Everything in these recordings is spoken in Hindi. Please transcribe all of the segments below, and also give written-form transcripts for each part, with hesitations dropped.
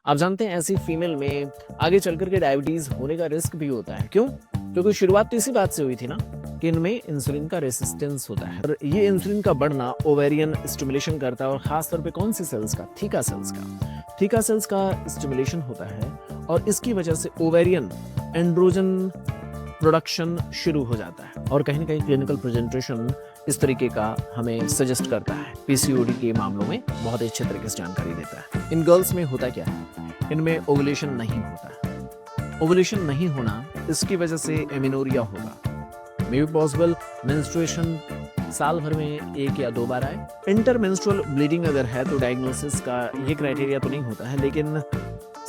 आप जानते हैं ऐसी फीमेल में आगे चल कर के डायबिटीज होने का रिस्क भी होता है। क्यों? क्योंकि शुरुआत तो इसी बात से हुई थी ना कि इनमें इंसुलिन का रेसिस्टेंस होता है और ये इंसुलिन का बढ़ना ओवेरियन स्टिमुलेशन करता है और खास तौर पे कौन सी सेल्स का, थीका सेल्स का स्टिमुलेशन होता है और इसकी वजह से ओवेरियन एंड्रोजन प्रोडक्शन शुरू हो जाता है और कहीं ना कहीं क्लिनिकल प्रेजेंटेशन इस तरीके का हमें सजेस्ट करता है। पीसीओडी के मामलों में बहुत ही अच्छे तरीके से जानकारी देता है। इन गर्ल्स में होता क्या है, इनमें ओवुलेशन नहीं होता है। ओवुलेशन नहीं होना, इसकी वजह से एमिनोरिया होगा। मे बी पॉसिबल मेंस्ट्रुएशन साल भर में 1 या 2 बार आए। इंटरमेंस्ट्रुअल ब्लीडिंग अगर है तो डायग्नोसिस का ये क्राइटेरिया तो नहीं होता है, लेकिन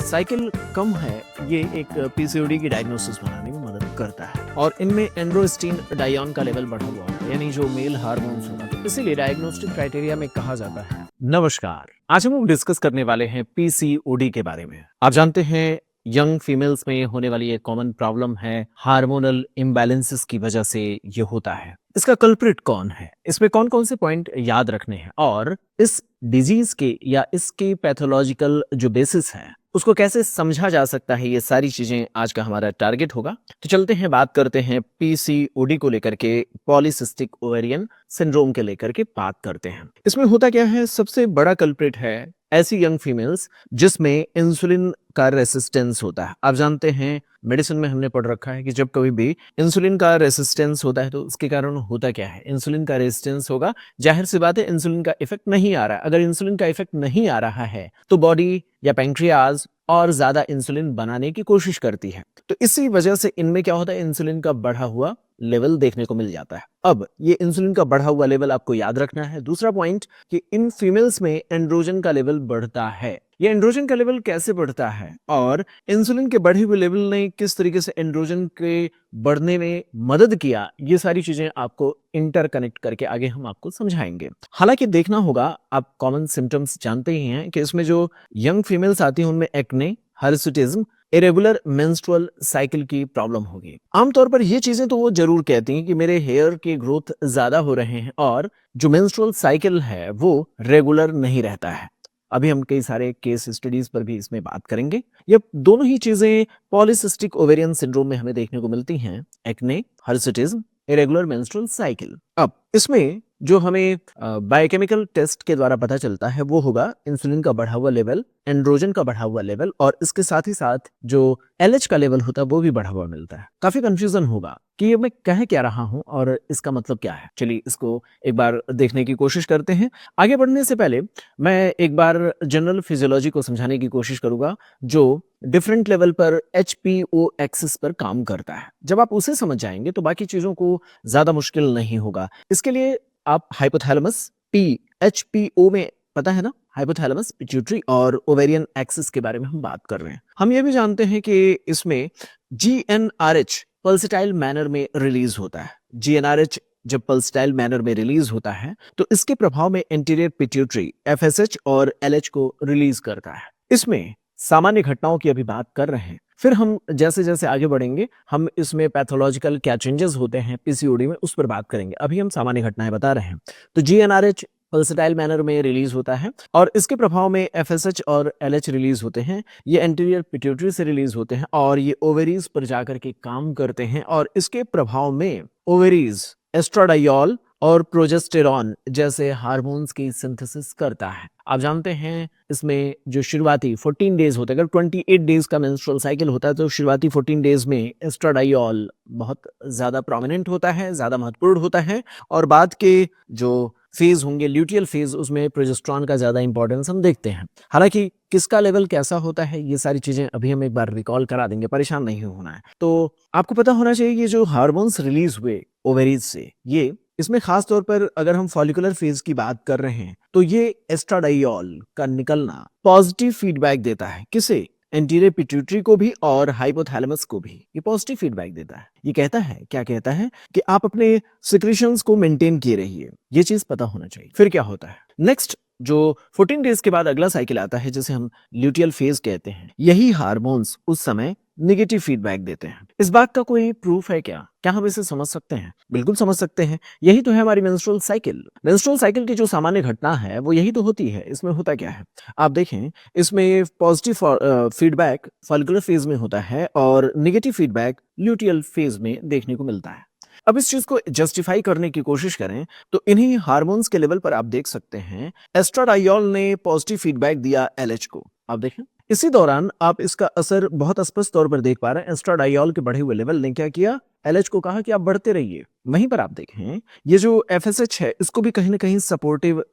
साइकिल कम है, ये एक पीसीओडी की डायग्नोसिस बनाने में मदद करता है। और इनमें एंड्रोस्टेन डायोन का लेवल बढ़ा हुआ होता है, यानी जो मेल हार्मोन्स होगा, तो इसीलिए डायग्नोस्टिक क्राइटेरिया में कहा जाता है। नमस्कार, आज हम डिस्कस करने वाले हैं पीसीओडी के बारे में। आप जानते हैं यंग फीमेल्स में होने वाली एक कॉमन प्रॉब्लम है, हार्मोनल इम्बैलेंसेस की वजह से ये होता है। इसका कल्प्रिट कौन है, इसमें कौन कौन से पॉइंट याद रखने हैं और इस डिजीज के या इसके पैथोलॉजिकल जो बेसिस है उसको कैसे समझा जा सकता है, ये सारी चीजें आज का हमारा टारगेट होगा। तो चलते हैं, बात करते हैं पीसीओडी को लेकर के, पॉलीसिस्टिक ओवेरियन सिंड्रोम के लेकर के बात करते हैं। इसमें होता क्या है, सबसे बड़ा कल्प्रिट है ऐसी यंग फीमेल्स जिसमें इंसुलिन का रेसिस्टेंस होता है। आप जानते हैं मेडिसिन में हमने पढ़ रखा है कि जब कभी भी इंसुलिन का रेसिस्टेंस होता है तो उसके कारण होता क्या है, इंसुलिन का रेजिस्टेंस होगा। जाहिर सी बात है इंसुलिन का इफेक्ट नहीं आ रहा है। अगर इंसुलिन का इफेक्ट नहीं आ रहा है तो बॉडी या पैंक्रियाज और ज्यादा इंसुलिन बनाने की कोशिश करती है। तो इसी वजह से इनमें क्या होता है, इंसुलिन का बढ़ा हुआ लेवल देखने को मिल जाता है। अब ये इंसुलिन का बढ़ा हुआ लेवल आपको याद रखना है। दूसरा पॉइंट कि इन फीमेल्स में एंड्रोजन का लेवल बढ़ता है। ये एंड्रोजन का लेवल कैसे बढ़ता है और इंसुलिन के बढ़े हुए लेवल ने किस तरीके से एंड्रोजन के बढ़ने में मदद किया, ये सारी चीजें आपको इंटरकनेक्ट करके आगे हम आपको समझाएंगे। हालांकि देखना होगा, आप कॉमन सिम्टम्स जानते ही हैं कि इसमें जो यंग फीमेल्स आती हैं उनमें acne, hirsutism, irregular menstrual cycle की प्रॉब्लम होगी। आमतौर पर ये चीजें तो वो जरूर कहती हैं कि मेरे हेयर की ग्रोथ ज्यादा हो रहे हैं और जो मेंस्ट्रुअल साइकिल है वो रेगुलर नहीं रहता है। अभी हम कई सारे केस स्टडीज पर भी इसमें बात करेंगे। ये दोनों ही चीजें पॉलीसिस्टिक ओवेरियन सिंड्रोम में हमें देखने को मिलती हैं, acne, hirsutism, irregular menstrual cycle. अब इसमें जो हमें बायोकेमिकल टेस्ट के द्वारा पता चलता है वो होगा इंसुलिन का बढ़ा हुआ लेवल, एंड्रोजन का बढ़ा हुआ लेवल और इसके साथ ही साथ जो एलएच का लेवल होता है वो भी बढ़ा हुआ मिलता है। काफी कंफ्यूजन होगा कि ये मैं कह क्या रहा हूं और इसका मतलब क्या है। चलिए इसको एक बार देखने की कोशिश करते हैं। आगे बढ़ने से पहले मैं एक बार जनरल फिजियोलॉजी को समझाने की कोशिश करूंगा जो डिफरेंट लेवल पर एचपीओ एक्सिस पर काम करता है। जब आप उसे समझ जाएंगे तो बाकी चीजों को ज्यादा मुश्किल नहीं होगा। इसके लिए आप हाइपोथैलेमस, एचपीओ में पता है ना, हाइपोथैलेमस, पिट्यूटरी और ओवेरियन एक्सिस के बारे में हम बात कर रहे हैं। हम ये भी जानते हैं कि इसमें जीएनआरएच पल्सेटाइल मैनर में रिलीज होता है। जीएनआरएच जब पल्सेटाइल मैनर में रिलीज होता है तो इसके प्रभाव में एंटीरियर पिट्यूटरी एफएसएच और एलएच को रिलीज करता है। इसमें सामान्य घटनाओं की अभी बात कर रहे हैं, फिर हम जैसे जैसे आगे बढ़ेंगे हम इसमें पैथोलॉजिकल क्या चेंजेस होते हैं पीसीओडी में उस पर बात करेंगे। अभी हम सामान्य घटनाएं बता रहे हैं। तो जीएनआरएच पल्सेटाइल मैनर में रिलीज होता है और इसके प्रभाव में एफएसएच और एलएच रिलीज होते हैं। ये एंटीरियर पिट्यूटरी से रिलीज होते हैं और ये ओवेरीज पर जाकर के काम करते हैं और इसके प्रभाव में ओवेरीज एस्ट्राडायोल और प्रोजेस्टेरॉन जैसे हार्मोन्स की सिंथेसिस करता है। आप जानते हैं इसमें जो शुरुआती 14 डेज होते हैं, अगर 28 डेज का मेंस्ट्रुअल साइकिल होता है तो शुरुआती 14 डेज में एस्ट्राडायोल बहुत ज्यादा प्रोमिनेंट होता है, ज्यादा महत्वपूर्ण होता है और बाद के जो फेज होंगे, ल्यूटियल फेज, उसमें प्रोजेस्टेरॉन का ज्यादा इंपॉर्टेंस हम देखते हैं। हालांकि किसका लेवल कैसा होता है ये सारी चीजें अभी हम एक बार रिकॉल करा देंगे, परेशान नहीं होना है। तो आपको पता होना चाहिए ये जो हार्मोन्स रिलीज हुए ओवेरीज से, ये इसमें खास तौर पर अगर हम फॉलिकुलर फेज की बात कर रहे हैं तो ये एस्ट्राडायोल का निकलना पॉजिटिव फीडबैक देता है। किसे? एंटीरियर पिट्यूटरी को भी और हाइपोथैलेमस को भी ये पॉजिटिव फीडबैक देता है। ये कहता है, क्या कहता है कि आप अपने सिक्रीशंस को मेंटेन किए रहिए। ये चीज पता होना चाहिए। फिर क्या होता है नेक्स्ट, जो 14 डेज के बाद अगला साइकिल आता है जिसे हम ल्यूटियल फेज कहते हैं। यही हार्मोन्स उस समय नेगेटिव फीडबैक देते हैं। इस बात का कोई प्रूफ है क्या? क्या हम इसे समझ सकते हैं? बिल्कुल समझ सकते हैं। यही तो है हमारी मेंस्ट्रुअल साइकिल। मेंस्ट्रुअल साइकिल की जो सामान्य घटना है वो यही तो होती है। इसमें होता क्या है? आप देखें, इसमें पॉजिटिव फीडबैक फॉलिकुलर फेज में होता है और नेगेटिव फीडबैक ल्यूटियल फेज में देखने को मिलता है। अब इस चीज को जस्टिफाई करने की कोशिश करें तो इन्हीं हार्मोन्स के लेवल पर आप देख सकते हैं एस्ट्राडायोल ने पॉजिटिव फीडबैक दिया एलएच को। आप देखें, इसी दौरान आप इसका असर बहुत स्पष्ट तौर पर देख पा रहे हैं। एस्ट्राडायोल के बढ़े हुए लेवल ने क्या किया? एलएच को कहा कि आप बढ़ते रहिए। वहीं पर आप देखें, ये जो एफएसएच है इसको भी कहीं ना कहीं सपोर्टिव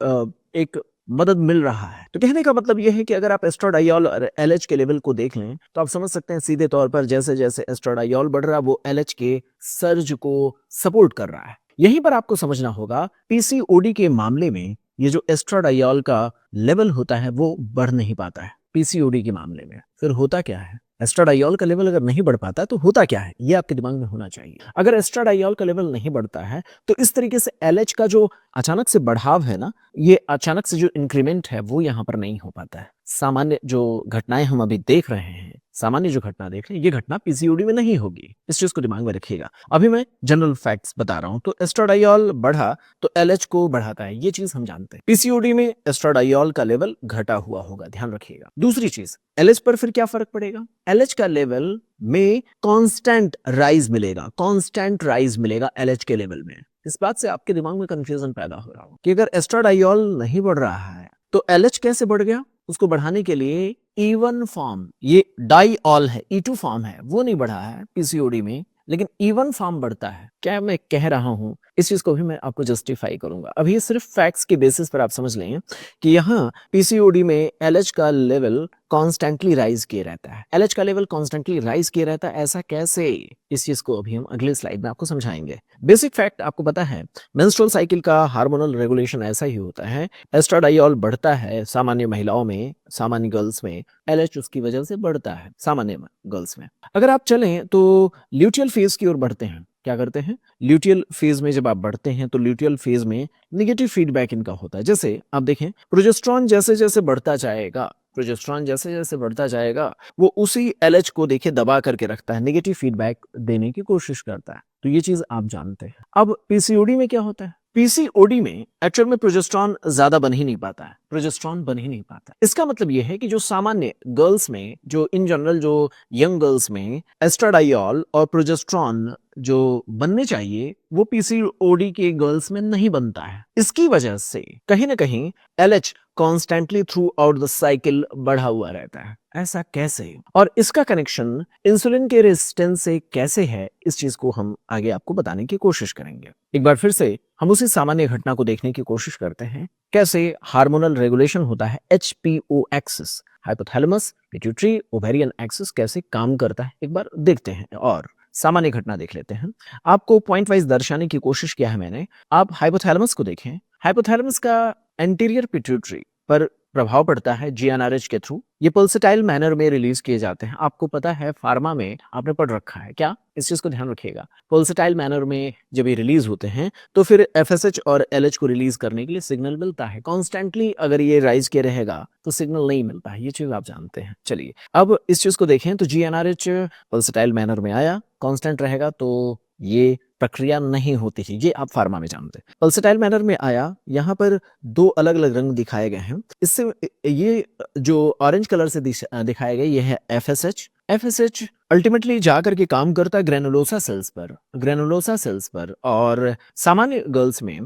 एक मदद मिल रहा है। तो कहने का मतलब यह है कि अगर आप एस्ट्राडायोल और एलएच के लेवल को देख लें तो आप समझ सकते हैं सीधे तौर पर जैसे जैसे एस्ट्राडायोल बढ़ रहा है वो एलएच के सर्ज को सपोर्ट कर रहा है। यहीं पर आपको समझना होगा पीसीओडी के मामले में ये जो एस्ट्राडायोल का लेवल होता है वो बढ़ नहीं पाता है। पीसीओडी के मामले में फिर होता क्या है? एस्ट्राडायोल का लेवल अगर नहीं बढ़ पाता तो होता क्या है, ये आपके दिमाग में होना चाहिए। अगर एस्ट्राडायोल का लेवल नहीं बढ़ता है तो इस तरीके से एलएच का जो अचानक से बढ़ाव है ना, ये अचानक से जो इंक्रीमेंट है वो यहाँ पर नहीं हो पाता है। सामान्य जो घटनाएं हम अभी देख रहे हैं, सामान्य जो घटना देख रहे हैं, ये घटना पीसीओडी में नहीं होगी। इस चीज को दिमाग में रखिएगा। अभी मैं जनरल फैक्ट्स बता रहा हूं। तो एस्ट्राडायोल बढ़ा तो एलएच को बढ़ाता है, ये चीज हम जानते हैं। पीसीओडी में एस्ट्राडायोल का लेवल घटा हुआ होगा, ध्यान रखिएगा। दूसरी चीज, एलएच पर फिर क्या फर्क पड़ेगा? एलएच का लेवल में कांस्टेंट राइज मिलेगा, कांस्टेंट राइज मिलेगा एलएच के लेवल में। इस बात से आपके दिमाग में कंफ्यूजन पैदा हो रहा हो कि अगर एस्ट्राडायोल नहीं बढ़ रहा है तो एलएच कैसे बढ़ गया? उसको बढ़ाने के लिए E1 फॉर्म, ये डाईऑल है, E2 फॉर्म है, वो नहीं बढ़ा है पीसीओडी में, लेकिन E1 फॉर्म बढ़ता है। क्या मैं कह रहा हूं, इस चीज को भी मैं आपको जस्टिफाई करूंगा। अभी ये सिर्फ फैक्ट्स के बेसिस पर आप समझ लें कि यहाँ पीसीओडी में एलएच का लेवल कॉन्स्टेंटली राइज किए रहता है। एलएच का लेवल कॉन्स्टेंटली राइज किए रहता है, ऐसा कैसे? इस चीज को अभी हम अगले स्लाइड में आपको समझाएंगे। बेसिक फैक्ट आपको पता है, मेंस्ट्रुअल साइकिल का हार्मोनल रेगुलेशन ऐसा ही होता है। एस्ट्राडायोल बढ़ता है सामान्य महिलाओं में, सामान्य गर्ल्स में, एलएच उसकी वजह से बढ़ता है सामान्य गर्ल्स में। अगर आप चलें तो ल्यूटियल फेज की ओर बढ़ते हैं। क्या करते हैं? ल्यूटियल फेज में जब आप बढ़ते हैं तो ल्यूटियल फेज में नेगेटिव फीडबैक इनका होता है। जैसे आप देखें, प्रोजेस्टेरॉन जैसे जैसे बढ़ता जाएगा, प्रोजेस्टेरॉन जैसे जैसे बढ़ता जाएगा वो उसी एलएच को देखिए दबा करके रखता है, नेगेटिव फीडबैक देने की कोशिश करता है। तो ये चीज आप जानते हैं। अब पीसीओडी में क्या होता है? पीसीओडी में एक्चुअल में प्रोजेस्टेरॉन ज्यादा बन ही नहीं पाता है, प्रोजेस्टेरॉन बन ही नहीं पाता। इसका मतलब यह है कि जो सामान्य गर्ल्स में, जो इन जनरल जो यंग गर्ल्स में एस्ट्राडायोल और प्रोजेस्टेरॉन जो बनने चाहिए वो पीसीओडी के गर्ल्स में नहीं बनता है। इसकी वजह से कहीं ना कहीं LH constantly through out the cycle बढ़ा हुआ रहता है। ऐसा कैसे? और इसका कनेक्शन इंसुलिन के रेजिस्टेंस से कैसे है, इस चीज को हम आगे आपको बताने की कोशिश करेंगे। एक बार फिर से हम उसी सामान्य घटना को देखने की कोशिश करते हैं, कैसे हार्मोनल रेगुलेशन होता है। HBO axis, hypothalamus pituitary ovarian axis कैसे काम करता है, एक बार देखते हैं और सामान्य घटना देख लेते हैं। आपको पॉइंट वाइज दर्शाने की कोशिश किया है मैंने। आप हाइपोथैलेमस को देखें। हाइपोथैलेमस का एंटीरियर पिट्यूटरी पर प्रभाव पड़ता है जीएनआरएच के थ्रू। ये पल्सेटाइल मैनर में रिलीज किए जाते हैं। आपको पता है फार्मा में आपने पढ़ रखा है क्या? इस चीज को ध्यान रखिएगा। पल्सेटाइल मैनर में जब ये रिलीज होते हैं तो फिर एफएसएच और एलएच को रिलीज करने के लिए सिग्नल मिलता है। कॉन्स्टेंटली अगर ये राइज किए रहेगा तो सिग्नल नहीं मिलता है, ये चीज आप जानते हैं। चलिए अब इस चीज को देखें तो जीएनआरएच पल्सेटाइल मैनर में आया, कांस्टेंट रहेगा तो ये प्रक्रिया नहीं होती थी, ये आप फार्मा में जानते हैं। पल्सेटाइल मैनर में आया, यहाँ पर दो अलग अलग रंग दिखाए गए हैं। इससे ये जो ऑरेंज कलर से दिखाए गए ये है एफएसएच। एफएसएच अल्टीमेटली जाकर के काम करता है ग्रेनुलोसा सेल्स पर, ग्रेनुलोसा सेल्स पर। और सामान्य गर्ल्स में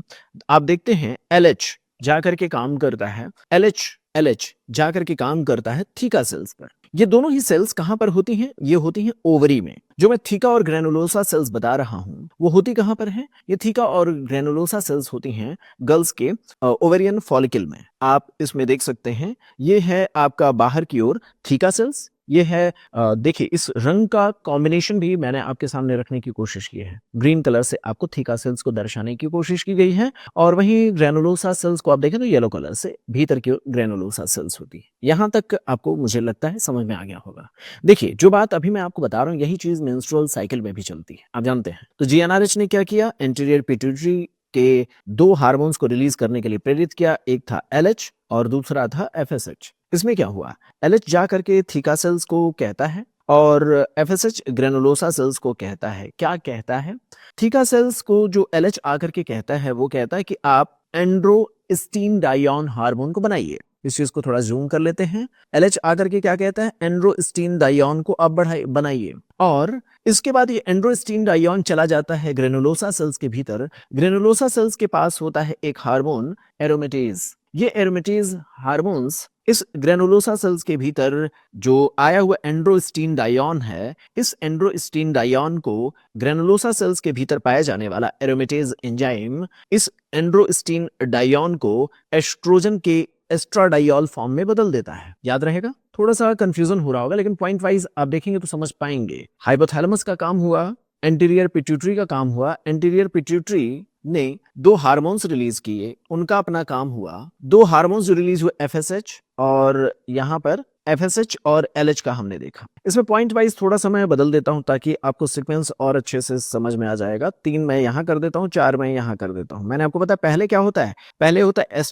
आप देखते हैं एलएच जाकर के काम करता है, एलएच जाकर के काम करता है थीका सेल्स पर। ये दोनों ही सेल्स कहां पर होती हैं? ये होती हैं ओवरी में। जो मैं थीका और ग्रेनुलोसा सेल्स बता रहा हूं वो होती कहां पर है? ये थीका और ग्रेनुलोसा सेल्स होती हैं गर्ल्स के ओवेरियन फॉलिकल में। आप इसमें देख सकते हैं, ये है आपका बाहर की ओर थीका सेल्स, ये है देखिए इस रंग का कॉम्बिनेशन भी मैंने आपके सामने रखने की कोशिश की है। ग्रीन कलर से आपको थीका सेल्स को दर्शाने की कोशिश की गई है और वहीं ग्रेनुलोसा सेल्स को आप देखें तो येलो कलर से भीतर की ओर ग्रेनुलोसा सेल्स होती है। यहां तक आपको मुझे लगता है समझ में आ गया होगा। देखिए जो बात अभी मैं आपको बता रहा हूं यही चीज मेंस्ट्रुअल साइकिल में भी चलती है, आप जानते हैं। तो जीएनआरएच ने क्या किया? एंटीरियर पिट्यूटरी के दो हार्मोन्स को रिलीज करने के लिए प्रेरित किया। एक था एलएच और दूसरा था एफएसएच। इसमें क्या हुआ? एलएच जा करके थीका सेल्स को कहता है और एफएसएच ग्रेनुलोसा सेल्स को कहता है, क्या कहता है? थीका सेल्स को जो एलएच आकर के कहता है वो कहता है कि आप एंड्रोस्टीनडाइन हार्मोन को बनाइए। इस चीज को थोड़ा जूम कर लेते हैं। एलएच आकर के क्या कहता है? एंड्रोस्टीनडाइन को आप बढ़ाइए, बनाइए। और इसके बाद ये एंड्रोस्टीनडाइन चला जाता है ग्रेनुलोसा सेल्स के भीतर। ग्रेनुलोसा सेल्स के पास होता है एक हार्मोन एरोमेटेज। ये एरोमेटेज हार्मोन्स इस ग्रेनुलोसा सेल्स के भीतर जो आया हुआ एंड्रोस्टीनडाइन है, इस एंड्रोस्टीनडाइन को ग्रेनुलोसा सेल्स के भीतर पाया जाने वाला एरोमेटेज एंजाइम इस एंड्रोस्टीनडाइन को एस्ट्रोजन के एस्ट्राडाइल फॉर्म में बदल देता है। याद रहेगा? थोड़ा सा कंफ्यूजन हो रहा होगा, लेकिन पॉइंट वाइज आप देखेंगे तो समझ पाएंगे। हाइपोथैलेमस का काम हुआ, एंटीरियर पिट्यूटरी का काम हुआ। एंटीरियर पिट्यूटरी ने 2 हार्मोन्स रिलीज किए, उनका अपना काम हुआ। 2 हार्मोन्स जो रिलीज हुए एफएसएच और यहाँ पर एफएसएच और एलएच का हमने देखा। इसमें पॉइंट वाइज थोड़ा सा मैं बदल देता हूं ताकि आपको सीक्वेंस और अच्छे से समझ में आ जाएगा। 3 मैं यहाँ कर देता हूँ, 4 मैं यहाँ कर देता हूँ। मैंने आपको बताया पहले क्या होता है? पहले होता है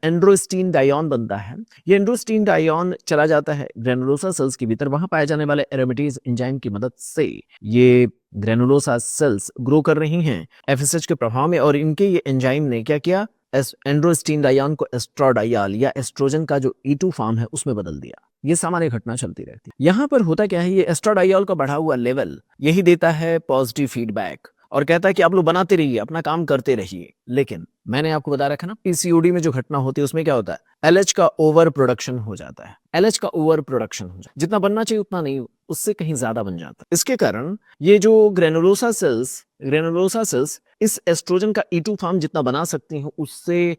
एंड्रोस्टीनडाइन बनता है। ये एंड्रोस्टीनडाइन चला जाता है ग्रेनुलोसा सेल्स के भीतर, वहां पाए जाने वाले एरोमेटेज एंजाइम की मदद से ये ग्रेनुलोसा सेल्स ग्रो कर रही हैं एफएसएच के प्रभाव में, और इनके ये एंजाइम ने क्या किया? एंड्रोस्टीनडाइन को एस्ट्राडाइल या एस्ट्रोजन का जो E2 फॉर्म है उसमें बदल दिया। ये सामान्य घटना चलती रहती है। यहाँ पर होता क्या है? ये एस्ट्राडाइल का बढ़ा हुआ लेवल यही देता है पॉजिटिव फीडबैक और कहता है कि आप लोग बनाते रहिए, अपना काम करते रहिए। लेकिन मैंने आपको बता रखा ना, पीसीओडी में जो घटना होती है उसमें क्या होता है? एलएच का ओवर प्रोडक्शन हो जाता है। एलएच का ओवर प्रोडक्शन हो जाता है, जितना बनना चाहिए उतना नहीं, उससे कहीं ज्यादा बन जाता है। इसके कारण ये जो ग्रेनुलोसा सेल्स इस एस्ट्रोजन का E2 फॉर्म जितना बना सकती हैं उससे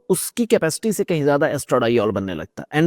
उसकी कैपेसिटी से कहीं ज्यादा एस्ट्राडाइल बनने लगता है,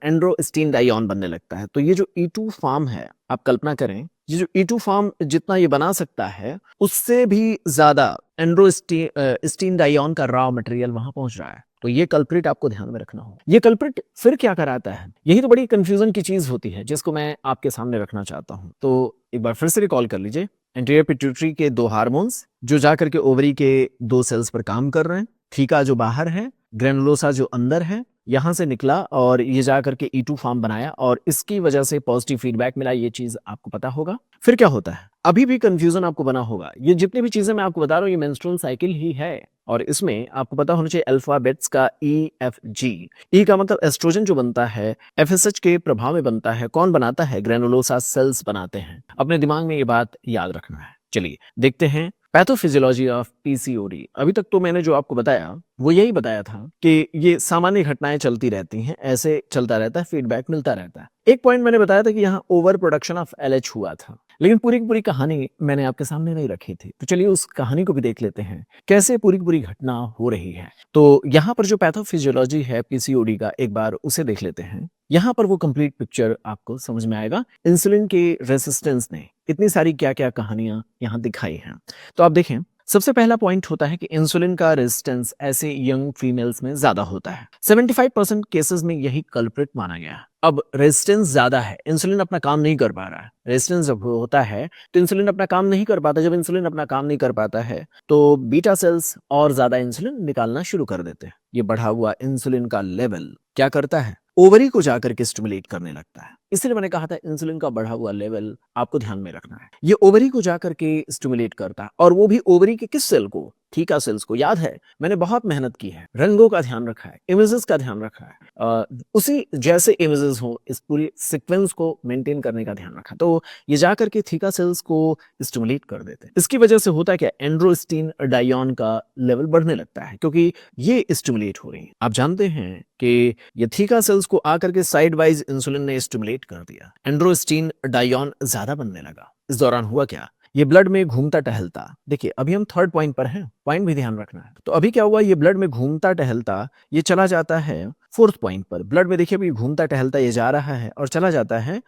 एंड्रोस्टीनडाइन बनने लगता है। तो ये जो E2 फॉर्म है, आप कल्पना करें, ये जो E2 फॉर्म जितना ये बना सकता है उससे भी ज्यादा एंड्रोस्टीनडाइन का रॉ मटेरियल वहां पहुंच रहा है। तो ये कल्प्रिट आपको ध्यान में रखना होगा। ये कल्प्रिट फिर क्या कराता है? यही तो बड़ी कंफ्यूजन की चीज होती है जिसको मैं आपके सामने रखना चाहता हूं। तो एक बार फिर से रिकॉल कर लीजिए। एंटीरियर पिट्यूटरी के 2 हार्मोन्स जो जाकर के ओवरी के 2 सेल्स पर काम कर रहे हैं। थीका जो बाहर है, ग्रेनुलोसा जो अंदर है, यहां से निकला और ये जाकर के E2 फॉर्म बनाया और इसकी वजह से पॉजिटिव फीडबैक मिला। ये चीज आपको पता होगा। फिर क्या होता है? अभी भी कंफ्यूजन आपको बना होगा। ये जितनी भी चीजें मैं आपको बता रहा हूँ ये मेंस्ट्रुअल साइकिल ही है और इसमें आपको पता होना चाहिए अल्फाबेट्स का EFG। ई का मतलब एस्ट्रोजन जो बनता है एफएसएच के प्रभाव में बनता है। कौन बनाता है? ग्रेनुलोसा सेल्स बनाते हैं। अपने दिमाग में ये बात याद रखना है। चलिए देखते हैं पैथोफिजियोलॉजी ऑफ पीसीओडी। अभी तक तो मैंने जो आपको बताया वो यही बताया था कि ये सामान्य घटनाएं चलती रहती हैं, ऐसे चलता रहता है, फीडबैक मिलता रहता है। एक पॉइंट मैंने बताया था कि यहाँ ओवर प्रोडक्शन ऑफ एलएच हुआ था, लेकिन पूरी की पूरी कहानी मैंने आपके सामने नहीं रखी थी। तो चलिए उस कहानी को भी देख लेते हैं, कैसे पूरी की पूरी घटना हो रही है। तो यहाँ पर जो पैथोफिजियोलॉजी है पीसीओडी का, एक बार उसे देख लेते हैं। यहाँ पर वो कंप्लीट पिक्चर आपको समझ में आएगा। इंसुलिन के रेसिस्टेंस ने इतनी सारी क्या क्या कहानियां यहाँ दिखाई हैं। तो आप देखें, सबसे पहला पॉइंट होता है कि इंसुलिन का रेजिस्टेंस ऐसे यंग फीमेल्स में ज्यादा होता है। 75% केसेस में यही कल्प्रिट माना गया है। अब रेजिस्टेंस ज्यादा है, इंसुलिन अपना काम नहीं कर पा रहा है। रेजिस्टेंस जब होता है तो इंसुलिन अपना काम नहीं कर पाता। जब इंसुलिन अपना काम नहीं कर पाता है तो बीटा सेल्स और ज्यादा इंसुलिन निकालना शुरू कर देते हैं। ये बढ़ा हुआ इंसुलिन का लेवल क्या करता है? ओवरी को जाकर के स्टिमुलेट करने लगता है। इसलिए मैंने कहा था इंसुलिन का बढ़ा हुआ लेवल आपको ध्यान में रखना है। ये ओवरी को जाकर के स्टिमुलेट करता है, और वो भी ओवरी के किस सेल को? थीका सेल्स को। याद है मैंने बहुत मेहनत की है, रंगों का ध्यान रखा है, इमेजेस का ध्यान रखा है, उसी जैसे इमेजेस हो इस पूरी सीक्वेंस को मेंटेन करने का ध्यान रखा। तो ये जाकर के थीका सेल्स को स्टिमुलेट कर देते हैं। इसकी वजह से होता है क्या? एंड्रोस्टीनडाइन का लेवल बढ़ने लगता है क्योंकि ये स्टिमुलेट हो रही है। आप जानते हैं कि ये थीका सेल्स को आकर के साइड वाइज इंसुलिन ने स्टिमुलेट कर दिया, एंड्रोस्टीनडाइन ज्यादा बनने लगा। इस दौरान हुआ क्या? ये ब्लड में घूमता टहलता। देखिए अभी हम 3rd पॉइंट पर हैं, पॉइंट भी ध्यान रखना है। तो अभी क्या हुआ? ये ब्लड में घूमता टहलता ये चला जाता है 4th पॉइंट पर। ब्लड में देखिए अभी घूमता टहलता ये जा रहा है और चला जाता है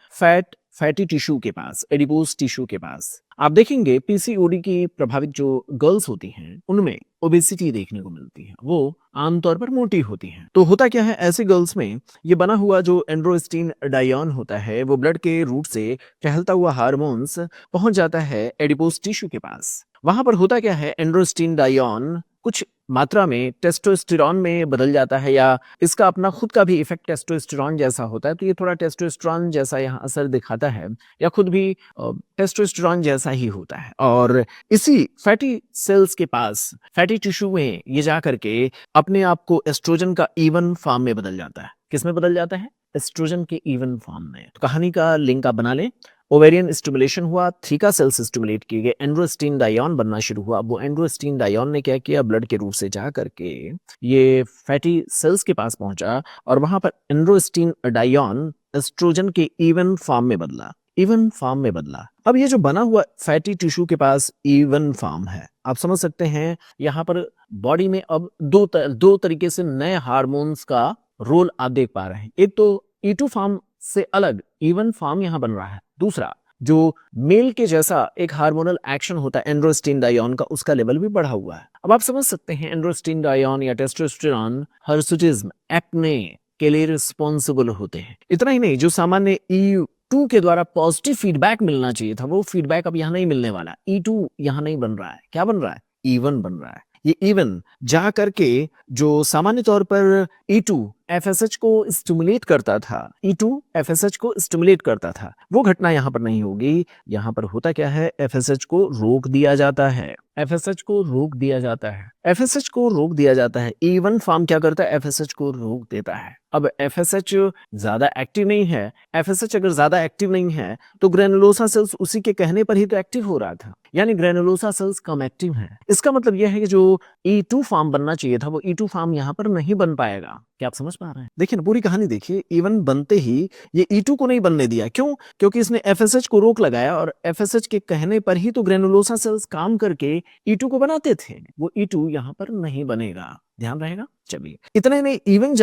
फैटी टिश्यू के पास, एडिपोज टिश्यू के पास। आप देखेंगे पीसीओडी की प्रभावित जो गर्ल्स होती हैं उनमें ओबेसिटी देखने को मिलती है, वो आमतौर पर मोटी होती हैं। तो होता क्या है, ऐसे गर्ल्स में ये बना हुआ जो एंड्रोस्टीनडाइन होता है वो ब्लड के रूट से टहलता हुआ हार्मोन्स पहुंच जाता है एडिपोज टिश्यू के पास। वहां पर होता क्या है, एंड्रोस्टीनडाइन कुछ मात्रा में टेस्टोस्टेरॉन में बदल जाता है या इसका अपना खुद का भी इफेक्ट टेस्टोस्टेरॉन जैसा होता है, तो ये थोड़ा टेस्टोस्टेरॉन जैसा यहाँ असर दिखाता है या खुद भी टेस्टोस्टेरॉन जैसा ही होता है। और इसी फैटी सेल्स के पास फैटी टिश्यू में ये जा करके अपने आप को एस्ट्रोजन का इवन फॉर्म में बदल जाता है। किस में बदल जाता है? एस्ट्रोजन के इवन फॉर्म में। तो कहानी का लिंक आप बना लें। ओवेरियन स्टिमुलेशन हुआ, थीका सेल्स स्टिमुलेट किए गए, एंड्रोस्टीन डायोन बनना शुरू हुआ। वो एंड्रोस्टीन डायोन ने क्या किया? ब्लड के रूप से जा करके ये फैटी सेल्स के पास पहुंचा और वहां पर एंड्रोस्टीन डायोन एस्ट्रोजन के इवन फॉर्म में बदला। इवन फॉर्म में बदला। अब ये जो बना हुआ फैटी टिश्यू के पास इवन फॉर्म है, आप समझ सकते हैं यहाँ पर बॉडी में अब दो तरीके से नए हार्मोन्स का रोल आप देख पा रहे हैं। एक तो E2 फॉर्म से अलग इवन फॉर्म यहां बन रहा है। दूसरा, जो मेल के जैसा एक हार्मोनल एक्शन होता है एंड्रोस्टीन डायोन का, उसका लेवल भी बढ़ा हुआ है। अब आप समझ सकते हैं एंड्रोस्टीन डायोन या टेस्टोस्टेरॉन हिर्सुटिज्म, एक्ने के लिए रिस्पॉन्सिबल होते हैं। इतना ही नहीं, जो सामान्य E2 के द्वारा पॉजिटिव फीडबैक मिलना चाहिए था, वो फीडबैक अब यहां नहीं मिलने वाला। E2 यहां नहीं बन रहा है। क्या बन रहा है? इवन बन रहा है। ये इवन जा करके जो सामान्य तौर पर E2 FSH को स्टिमुलेट करता था, E2 FSH को स्टिमुलेट करता था, वो घटना यहां पर नहीं होगी। यहां पर होता क्या है? FSH को रोक दिया जाता है। FSH को रोक दिया जाता है। FSH को रोक दिया जाता है। E1 फॉर्म क्या करता है? FSH को रोक देता है। अब FSH ज्यादा एक्टिव नहीं है। FSH अगर ज्यादा एक्टिव नहीं है तो ग्रेनुलोसा सेल्स उसी के कहने पर ही तो एक्टिव हो रहा था, यानी ग्रेनुलोसा सेल्स कम एक्टिव है। इसका मतलब यह है कि जो E2 फॉर्म बनना चाहिए था वो E2 फॉर्म यहां पर नहीं बन पाएगा। क्या आप समझ पा रहे हैं? देखिए ना, पूरी कहानी देखिए। इवन बनते ही ये E2 को नहीं बनने दिया। क्यों? क्योंकि इसने FSH को रोक लगाया और FSH के कहने पर ही तो ग्रेनुलोसा सेल्स काम करके E2 को बनाते थे। वो E2 यहां पर नहीं बनेगा, ध्यान रहेगा। चलिए, इतना ही नहीं, इवन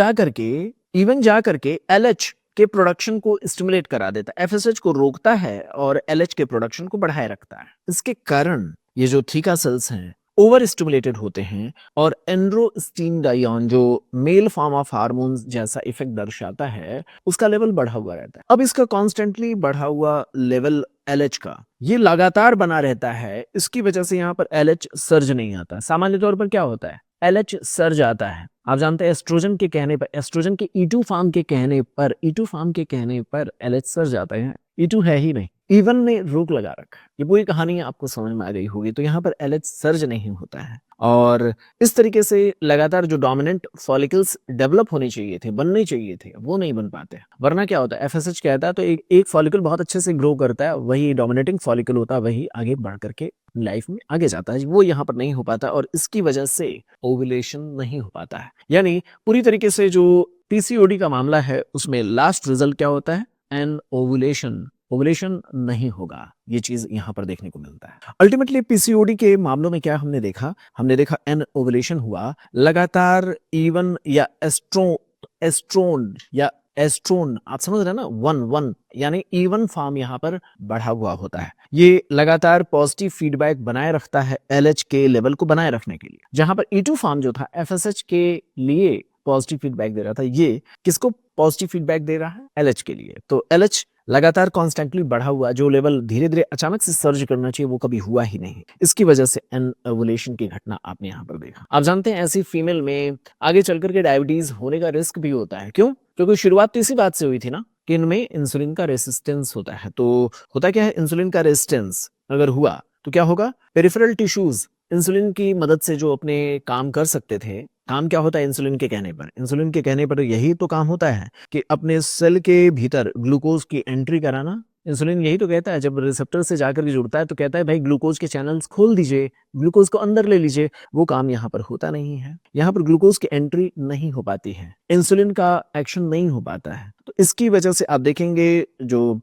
जा करके LH के प्रोडक्शन को स्टिमुलेट करा देता है। FSH को रोकता है और LH के प्रोडक्शन को बढ़ाए रखता है। इसके कारण ये जो थीका सेल्स हैं ओवर स्टिमुलेटेड होते हैं और एंड्रोस्टीन डायोन जो मेल फॉर्म ऑफ हार्मोन्स जैसा इफेक्ट दर्शाता है, उसका लेवल बढ़ा हुआ रहता है। अब इसका कॉन्स्टेंटली बढ़ा हुआ लेवल LH का ये लगातार बना रहता है। इसकी वजह से यहाँ पर LH सर्ज नहीं आता। सामान्य तौर पर क्या होता है? LH सर्ज आता है। आप जानते हैं एस्ट्रोजन के कहने पर, एस्ट्रोजन के E2 फॉर्म के कहने पर LH सर्ज आता है। E2 है ही नहीं, इवन ने रोक लगा रखा है। ये पूरी कहानी आपको समझ में आ गई होगी। तो यहाँ पर LH सर्ज नहीं होता है और इस तरीके से लगातार जो डोमिनेंट फॉलिकल्स डेवलप होने चाहिए थे, बनने चाहिए थे, वो नहीं बन पाते। वरना क्या होता है? FSH कहता है तो एक फॉलिकल बहुत अच्छे से ग्रो करता है, वही डोमिनेटिंग फॉलिकल होता है, वही आगे बढ़ करके लाइफ में आगे जाता है। वो यहाँ पर नहीं हो पाता और इसकी वजह से ओव्यूलेशन नहीं हो पाता है। यानी पूरी तरीके से जो PCOD का मामला है उसमें लास्ट रिजल्ट क्या होता है? एन ओवुलेशन नहीं होगा। ये चीज यहां पर देखने को मिलता है। अल्टीमेटली PCOD के मामलों में क्या हमने देखा एन ओवुलेशन हुआ, लगातार इवन या एस्ट्रोन आप समझ रहे हैं ना, वन यानी इवन फॉर्म यहाँ पर बढ़ा हुआ होता है। ये लगातार पॉजिटिव फीडबैक बनाए रखता है LH के लेवल को बनाए रखने के लिए। जहां पर E2 फॉर्म जो था FSH के लिए पॉजिटिव फीडबैक दे रहा था, ये किसको पॉजिटिव फीडबैक दे रहा है? LH के लिए। तो LH लगातार कॉन्स्टेंटली बढ़ा हुआ, जो लेवल धीरे धीरे अचानक से सर्ज करना चाहिए वो कभी हुआ ही नहीं। इसकी वजह से एन ओवुलेशन की घटना आपने यहाँ पर देखा। आप जानते हैं ऐसी फीमेल में आगे चलकर के डायबिटीज होने का रिस्क भी होता है। क्यों? क्योंकि शुरुआत तो इसी बात से हुई थी ना कि इनमें इंसुलिन का रेसिस्टेंस होता है। तो होता क्या है? इंसुलिन का रेसिस्टेंस अगर हुआ तो क्या होगा? पेरिफेरल टिश्यूज इंसुलिन की मदद से जो अपने काम कर सकते थे, काम क्या होता है इंसुलिन के कहने पर? इंसुलिन के कहने पर यही तो काम होता है कि अपने सेल के भीतर ग्लूकोज की एंट्री कराना। इंसुलिन यही तो कहता है, जब रिसेप्टर से जाकर के जुड़ता है तो कहता है भाई ग्लूकोज के चैनल्स खोल दीजिए, ग्लूकोज को अंदर ले लीजिए। वो काम यहाँ पर होता नहीं है। यहाँ पर ग्लूकोज की एंट्री नहीं हो पाती है, इंसुलिन का एक्शन नहीं हो पाता है। तो इसकी वजह से आप देखेंगे जो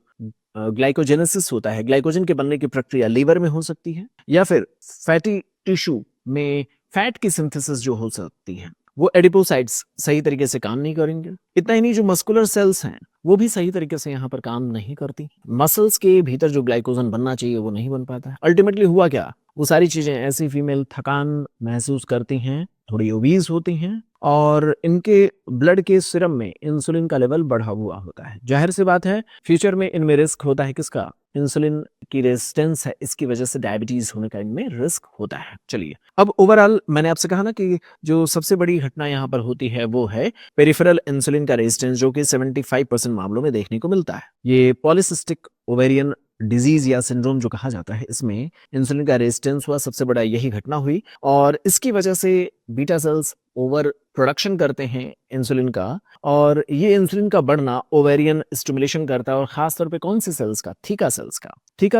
ग्लाइकोजेनेसिस होता है, ग्लाइकोजन के बनने की प्रक्रिया लीवर में हो सकती है या फिर फैटी टिश्यू में फैट की सिंथेसिस जो हो सकती है, वो एडिपोसाइट्स सही तरीके से काम नहीं करेंगे। इतना ही नहीं, जो मस्कुलर सेल्स हैं वो भी सही तरीके से यहाँ पर काम नहीं करती। मसल्स के भीतर जो ग्लाइकोजन बनना चाहिए वो नहीं बन पाता है। अल्टीमेटली हुआ क्या? वो सारी चीजें, ऐसी फीमेल थकान महसूस करती हैं, थोड़ी ओबीज होती हैं और इनके ब्लड के सीरम में इंसुलिन का लेवल बढ़ा हुआ होता है। जाहिर सी बात है फ्यूचर में इनमें रिस्क होता है किसका? इंसुलिन की रेजिस्टेंस है, इसकी वजह से डायबिटीज होने का इनमें रिस्क होता है। चलिए, अब ओवरऑल मैंने आपसे कहा ना कि जो सबसे बड़ी घटना यहाँ पर होती है वो है पेरिफेरल इंसुलिन का रेजिस्टेंस, जो कि 75% मामलों में देखने को मिलता है। ये पॉलिसिस्टिक ओवेरियन डिजीज या सिंड्रोम जो कहा जाता है, इसमें इंसुलिन का रेजिस्टेंस हुआ, सबसे बड़ा यही घटना हुई, और इसकी वजह से बीटा सेल्स ओवर प्रोडक्शन करते हैं इंसुलिन का, और ये इंसुलिन का बढ़ना ओवेरियन स्टिमुलेशन करता है, और खास तौर पे कौन सी सेल्स का, थीका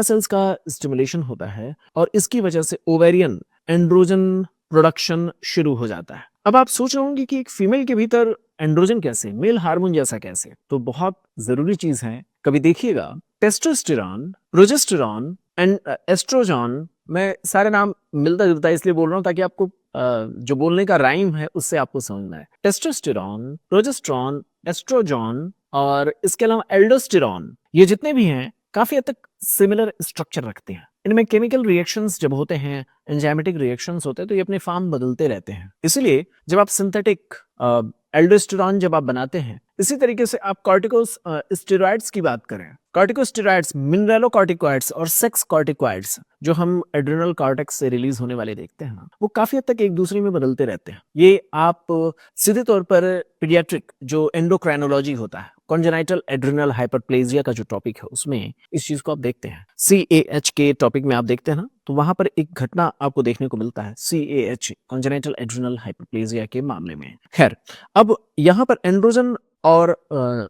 सेल्स का स्टिमुलेशन होता है, और इसकी वजह से ओवेरियन एंड्रोजन प्रोडक्शन शुरू हो जाता है। अब आप सोच रहे होंगे कि एक फीमेल के भीतर एंड्रोजन कैसे, मेल हार्मोन जैसा कैसे, तो बहुत जरूरी चीज है, कभी देखिएगा, टेस्टोस्टेरॉन, प्रोजेस्टेरॉन एंड एस्ट्रोजन, मैं सारे नाम मिलता जुलता इसलिए बोल रहा हूं ताकि आपको जो बोलने का राइम है उससे आपको समझना है। टेस्टोस्टेरॉन, प्रोजेस्टेरॉन, एस्ट्रोजन और इसके अलावा एल्डोस्टेरॉन, ये जितने भी हैं काफी हद तक सिमिलर स्ट्रक्चर रखते हैं। इनमें केमिकल रिएक्शंस जब होते हैं, एंजाइमेटिक रिएक्शंस होते हैं, तो ये अपने फॉर्म बदलते रहते हैं। इसलिए जब आप सिंथेटिक एल्डोस्टेरॉन जब आप बनाते हैं, इसी तरीके से आप कॉर्टिकोस्टेरॉइड्स की बात करें, कॉर्टिकोस्टेरॉइड्स, मिनरलोकॉर्टिकॉइड्स और सेक्स कॉर्टिकॉइड्स जो हम एड्रिनल कॉर्टेक्स से रिलीज होने वाले देखते हैं ना, वो काफी हद तक एक दूसरे में बदलते रहते हैं। ये आप सीधे तौर पर पीडियाट्रिक जो एंडोक्राइनोलॉजी होता है, कॉन्जेनाइटल एड्रिनल हाइपरप्लेजिया का जो टॉपिक है, उसमें इस चीज को आप देखते हैं। CAH के टॉपिक में आप देखते हैं ना, तो वहां पर एक घटना आपको देखने को मिलता है, CAH, कॉन्जेनाइटल एड्रिनल हाइपरप्लेजिया के मामले में। खैर, अब यहाँ पर एंड्रोजन और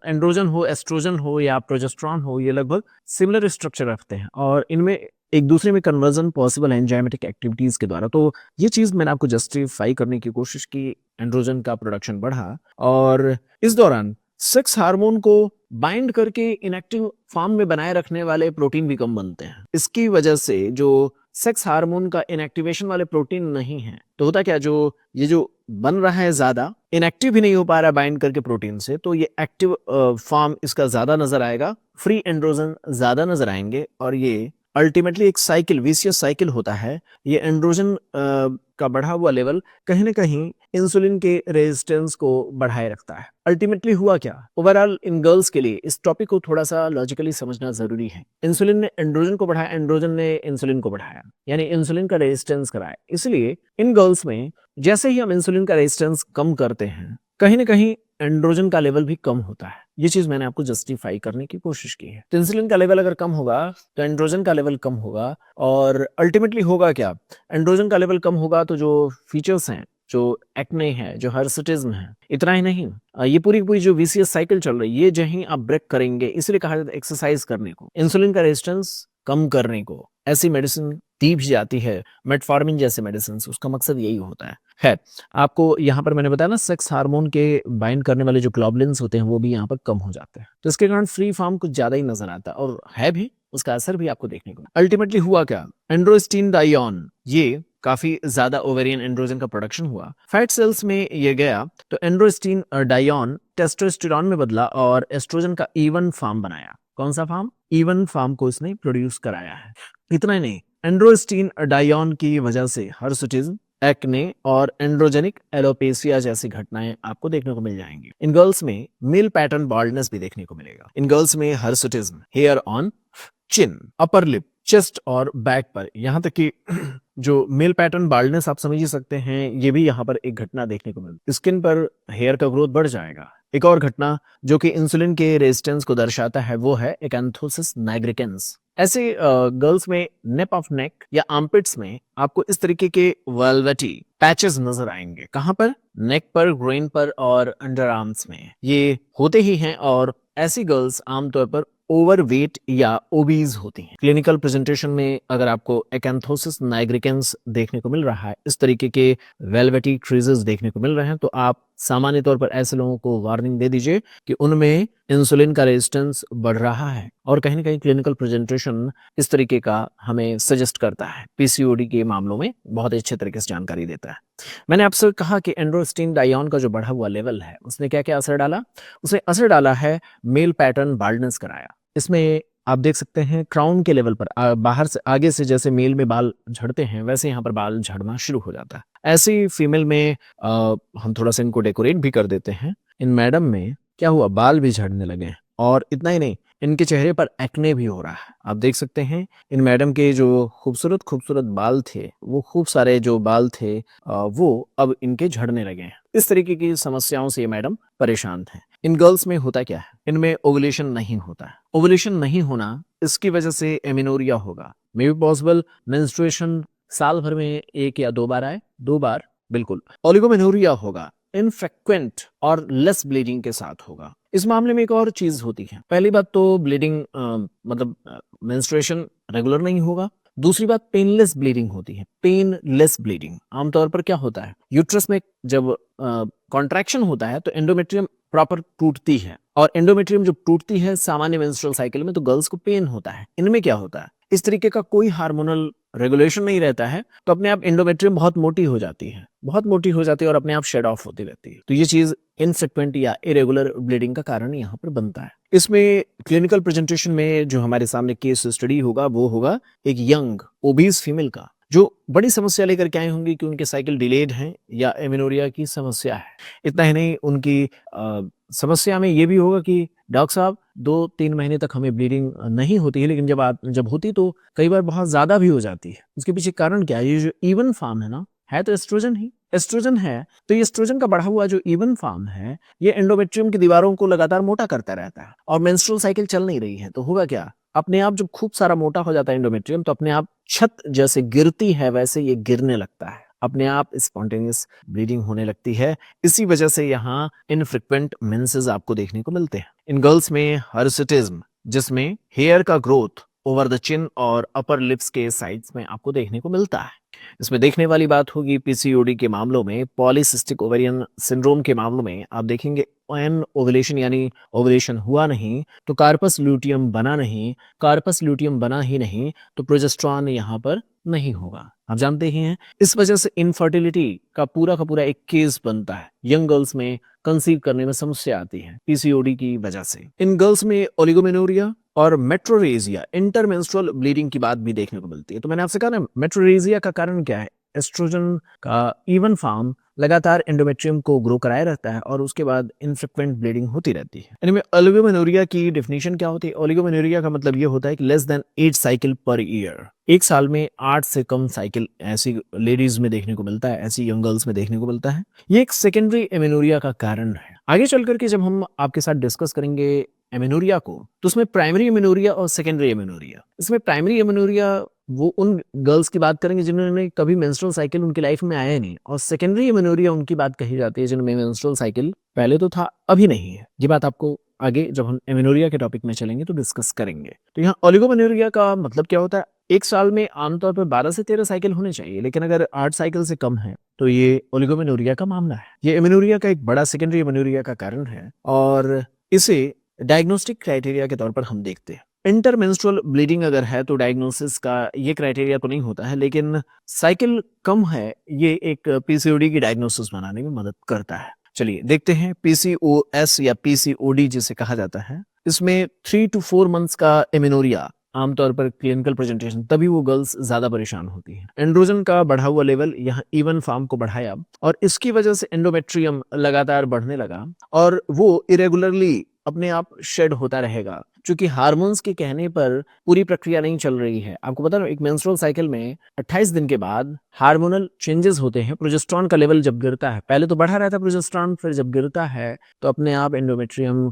एंड्रोजन हो, एस्ट्रोजन हो या प्रोजेस्टेरॉन हो, ये लगभग सिमिलर स्ट्रक्चर रखते हैं, और इनमें एक दूसरे में कन्वर्जन पॉसिबल है एंजाइमेटिक एक्टिविटीज के द्वारा। तो ये चीज मैंने आपको जस्टिफाई करने की कोशिश की, एंड्रोजन का प्रोडक्शन बढ़ा, और इस दौरान सेक्स हार्मोन को बाइंड करके इनएक्टिव फॉर्म में बनाए रखने वाले प्रोटीन भी कम बनते हैं। इसकी वजह से जो सेक्स हार्मोन का इनएक्टिवेशन वाले प्रोटीन नहीं है, तो होता क्या, जो ये जो बन रहा है ज्यादा, इनएक्टिव भी नहीं हो पा रहा बाइंड करके प्रोटीन से, तो ये एक्टिव फॉर्म इसका ज्यादा नजर आएगा, फ्री एंड्रोजन ज्यादा नजर आएंगे, और ये अल्टीमेटली एक साइकिल, विशियस साइकिल होता है। ये एंड्रोजन का बढ़ा हुआ लेवल कहीं ना कहीं इंसुलिन के रेजिस्टेंस को बढ़ाए रखता है। अल्टीमेटली हुआ क्या, ओवरऑल इन गर्ल्स के लिए इस टॉपिक को थोड़ा सा लॉजिकली समझना जरूरी है। इंसुलिन ने एंड्रोजन को बढ़ाया, एंड्रोजन ने इंसुलिन को बढ़ाया, यानी इंसुलिन का रेजिस्टेंस कराया। इसलिए इन गर्ल्स में जैसे ही हम इंसुलिन का रेजिस्टेंस कम करते हैं, कहीं ना कहीं एंड्रोजन का लेवल भी कम होता है। ये चीज मैंने आपको जस्टिफाई करने की कोशिश की है। तो इंसुलिन का लेवल अगर कम होगा तो एंड्रोजन का लेवल कम होगा, और अल्टीमेटली होगा क्या, एंड्रोजन का लेवल कम होगा तो जो फीचर्स हैं, जो एक्ने है, जो हर्सुटिज्म है, इतना ही नहीं, ये पूरी पूरी जो विशियस साइकिल चल रही है, ये जहीं आप ब्रेक करेंगे, इसलिए कहा जाता है एक्सरसाइज करने को, इंसुलिन का रेजिस्टेंस कम करने को ऐसी मेडिसिन दी भी जाती है, मेटफॉर्मिन जैसे मेडिसिन, उसका मकसद यही होता है। खैर, आपको यहाँ पर मैंने बताया ना, सेक्स हार्मोन के बाइंड करने वाले जो ग्लोबुलिन्स होते हैं वो भी यहाँ पर कम हो जाते हैं, तो इसके कारण फ्री फॉर्म कुछ ज्यादा ही नजर आता है, और है भी, उसका असर भी आपको देखने को। अल्टीमेटली हुआ क्या, एंड्रोस्टीन डाइऑन, ये काफी ज्यादा ओवेरियन एंड्रोजन का प्रोडक्शन हुआ, फैट सेल्स में ये गया, तो एंड्रोस्टीन डाइऑन टेस्टोस्टेरॉन में बदला और एस्ट्रोजन का इवन फॉर्म बनाया। कौन सा फॉर्म, इवन फॉर्म को इसने प्रोड्यूस कराया है। इतना ही नहीं, एंड्रोस्टीन डाइऑन की वजह से हर्सुटिज्म, एक्ने और एंड्रोजेनिक एलोपेसिया जैसी घटनाएं आपको देखने को मिल जाएंगी। इन गर्ल्स में मेल पैटर्न बाल्डनेस भी देखने को मिलेगा। इन गर्ल्स में hirsutism, hair on chin, upper lip, chest और बैक पर, यहाँ तक कि जो मेल पैटर्न बाल्डनेस आप समझ ही सकते हैं, ये भी यहाँ पर एक घटना देखने को मिलती है। स्किन पर हेयर का ग्रोथ बढ़ जाएगा। एक और घटना जो कि इंसुलिन के रेजिस्टेंस को दर्शाता है वो है एकैंथोसिस नाइग्रिकेंस। ऐसे गर्ल्स में नेप ऑफ नेक या आर्मपिट्स में आपको इस तरीके के वेलवेटी पैचेस नजर आएंगे। कहां पर, नेक पर, ग्रेन पर और अंडर आर्म्स में ये होते ही हैं, और ऐसी गर्ल्स आमतौर पर ओवरवेट या ओबीज होती हैं। क्लिनिकल प्रेजेंटेशन में अगर आपको एकैंथोसिस नाइग्रिकेंस देखने को मिल रहा है, इस तरीके के वेलवेटी क्रीजेस देखने को मिल रहे हैं, तो आप सामान्य तौर पर ऐसे लोगों को वार्निंग दे दीजिए कि उनमें इंसुलिन का रेजिस्टेंस बढ़ रहा है, और कहीं ना कहीं क्लिनिकल प्रेजेंटेशन इस तरीके का हमें सजेस्ट करता है। पीसीओडी के मामलों में बहुत अच्छे तरीके से जानकारी देता है। मैंने आपसे कहा कि एंड्रोस्टीन डाइऑन का जो बढ़ा हुआ लेवल है, उसने क्या क्या असर डाला, उसने असर डाला है मेल पैटर्न बाल्डनेस कराया। इसमें आप देख सकते हैं क्राउन के लेवल पर बाहर से, आगे से जैसे मेल में बाल झड़ते हैं, वैसे यहाँ पर बाल झड़ना शुरू हो जाता है। ऐसी फीमेल में हम थोड़ा सा इनको डेकोरेट भी कर देते हैं। इन मैडम में क्या हुआ, बाल भी झड़ने लगे हैं, और इतना ही नहीं, इनके चेहरे पर एक्ने भी हो रहा है। आप देख सकते हैं इन मैडम के जो खूबसूरत खूबसूरत बाल थे, वो खूब सारे जो बाल थे वो अब इनके झड़ने लगे हैं। इस तरीके की समस्याओं से ये मैडम परेशान थे। इन गर्ल्स में होता क्या है, इनमें ओवुलेशन नहीं होता है। ओवुलेशन नहीं होना, इसकी वजह से एमिनोरिया होगा। मे बी पॉसिबल मेंस्ट्रुएशन साल भर में 1 या 2 बार आए, 2 बार बिल्कुल। ओलिगोमेनोरिया होगा, इनफ्रीक्वेंट और लेस ब्लीडिंग के साथ होगा। इस मामले में एक और चीज होती है। पहली बात तो ब्लीडिंग मतलब मेंस्ट्रुएशन रेगुलर नहीं होगा। दूसरी बात पेनलेस ब्लीडिंग होती है। पेनलेस ब्लीडिंग आमतौर पर क्या होता है, यूट्रस में जब कॉन्ट्रैक्शन होता है तो एंडोमेट्रियम प्रॉपर टूटती है, और एंडोमेट्रियम जब टूटती है सामान्य मेंस्ट्रुअल साइकिल में तो गर्ल्स को पेन होता है। इनमें क्या होता है, इस तरीके का कोई हार्मोनल रेगुलेशन नहीं रहता है, तो अपने आप एंडोमेट्रियम बहुत मोटी हो जाती है, बहुत मोटी हो जाती है और अपने आप शेड ऑफ होती रहती है। तो ये चीज इनफ्रीक्वेंट या इरेगुलर ब्लीडिंग का कारण यहाँ पर बनता है। इसमें क्लिनिकल प्रेजेंटेशन में जो हमारे सामने केस स्टडी होगा वो होगा एक यंग ओबीज फीमेल का, जो बड़ी समस्या लेकर के आए होंगे कि उनके साइकिल डिलेड हैं या एमिनोरिया की समस्या है। इतना ही नहीं, उनकी समस्या में ये भी होगा कि डॉक्टर साहब 2-3 महीने तक हमें ब्लीडिंग नहीं होती है, लेकिन जब होती तो कई बार बहुत ज्यादा भी हो जाती है। उसके पीछे कारण क्या है, ये जो इवन फार्म है ना, है तो एस्ट्रोजन ही, एस्ट्रोजन है। तो ये एस्ट्रोजन का बढ़ा हुआ जो इवन फार्म है, ये एंडोमेट्रियम की दीवारों को लगातार मोटा करता रहता है, और मेंस्ट्रुअल साइकिल चल नहीं रही है तो होगा क्या, अपने आप जब खूब सारा मोटा हो जाता है एंडोमेट्रियम, तो अपने आप छत जैसे गिरती है वैसे ये गिरने लगता है, अपने आप स्पॉन्टेनियस ब्लीडिंग होने लगती है। इसी वजह से यहाँ इनफ्रीक्वेंट मेंसेस आपको देखने को मिलते हैं। इन गर्ल्स में हिर्सुटिज्म, जिसमें हेयर का ग्रोथ ओवर द चिन और अपर लिप्स के साइड्स में आपको देखने को मिलता है। इसमें देखने वाली बात होगी पीसीओडी के मामलों में, पॉलीसिस्टिक ओवेरियन सिंड्रोम के मामलों में आप देखेंगे एन ओवुलेशन यानी ओवुलेशन हुआ नहीं तो कार्पस ल्यूटियम बना नहीं, कार्पस ल्यूटियम बना ही नहीं तो प्रोजेस्टेरॉन यहाँ पर नहीं होगा। आप जानते ही हैं, इस वजह से इनफर्टिलिटी का पूरा एक केस बनता है। यंग गर्ल्स में कंसीव करने में समस्या आती है पीसीओडी की वजह से। इन गर्ल्स में ओलिगोमेनोरिया और मेट्रोरेजिया, इंटरमेंस्ट्रुअल ब्लीडिंग की बात भी देखने को मिलती है। तो मैंने आपसे कहा ना, मेट्रोरेजिया का कारण क्या है, एस्ट्रोजन का इवन फॉर्म लगातार एंडोमेट्रियम को ग्रो कराए रहता है और उसके बाद इनफ्रीक्वेंट ब्लीडिंग होती रहती है। इनमें ओलिगोमेनोरिया की डेफिनेशन क्या होती है, ओलिगोमेनोरिया का मतलब ये होता है कि less than 8 cycle per year, एक साल में 8 से कम साइकिल ऐसी लेडीज में देखने को मिलता है, ऐसी यंग गर्ल्स में देखने को मिलता है। ये एक सेकेंडरी एमेनोरिया का कारण है। आगे चल करके जब हम आपके साथ डिस्कस करेंगे एमेनोरिया को, तो उसमें प्राइमरी एमेनोरिया और सेकेंडरी एमेनोरिया, इसमें प्राइमरी एमेनोरिया वो उन गर्ल्स की बात करेंगे जिन्होंने कभी मेंस्ट्रुअल साइकिल उनकी लाइफ में आया नहीं, और सेकेंडरी एमेनोरिया उनकी बात कही जाती है जिनमें मेंस्ट्रुअल साइकिल पहले तो था अभी नहीं है। ये बात आपको आगे जब हम एमेनोरिया के टॉपिक में चलेंगे तो डिस्कस करेंगे। तो यहाँ ओलिगोमेनोरिया का मतलब क्या होता है, एक साल में आमतौर पर 12 से 13 साइकिल होने चाहिए, लेकिन अगर 8 साइकिल से कम है तो ये ओलिगोमेनोरिया का मामला है। ये एमेनोरिया का एक बड़ा सेकेंडरी एमेनोरिया का कारण है, और इसे डायग्नोस्टिक क्राइटेरिया के तौर पर हम देखते हैं। इंटरमेंस्ट्रुअल ब्लीडिंग अगर है तो डायग्नोसिस का ये क्राइटेरिया तो नहीं होता है, लेकिन साइकिल कम है ये एक पीसीओडी की डायग्नोसिस बनाने में मदद करता है। चलिए देखते हैं पीसीओएस या पीसीओडी जिसे कहा जाता है। इसमें 3 to 4 मंथ्स का एमेनोरिया आमतौर पर क्लिनिकल प्रेजेंटेशन, तभी वो गर्ल्स ज्यादा परेशान होती हैं। एंड्रोजन का बढ़ा हुआ लेवल यहाँ इवन फॉर्म को बढ़ाया और इसकी वजह से एंडोमेट्रियम लगातार बढ़ने लगा और वो इरेगुलरली अपने आप शेड होता रहेगा, क्योंकि हार्मोन्स के कहने पर पूरी प्रक्रिया नहीं चल रही है। आपको पता है एक मेंस्ट्रुअल साइकिल में 28 दिन के बाद हार्मोनल चेंजेस होते हैं। प्रोजेस्टेरॉन का लेवल जब गिरता है, पहले तो बढ़ा रहता है प्रोजेस्टेरॉन, फिर जब गिरता है तो अपने आप एंडोमेट्रियम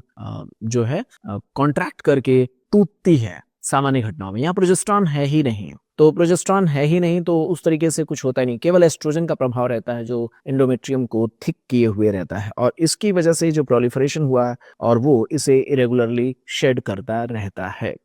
जो है कॉन्ट्रैक्ट करके टूटती है सामान्य घटनाओं में। यहाँ प्रोजेस्टेरॉन है ही नहीं, तो प्रोजेस्टेरॉन है ही नहीं तो उस तरीके से कुछ होता ही नहीं, केवल एस्ट्रोजन का प्रभाव रहता है जो एंडोमेट्रियम को थिक किए हुए रहता है, और इसकी वजह से जो प्रोलिफरेशन हुआ और वो इसे इरेगुलरली शेड करता रहता है।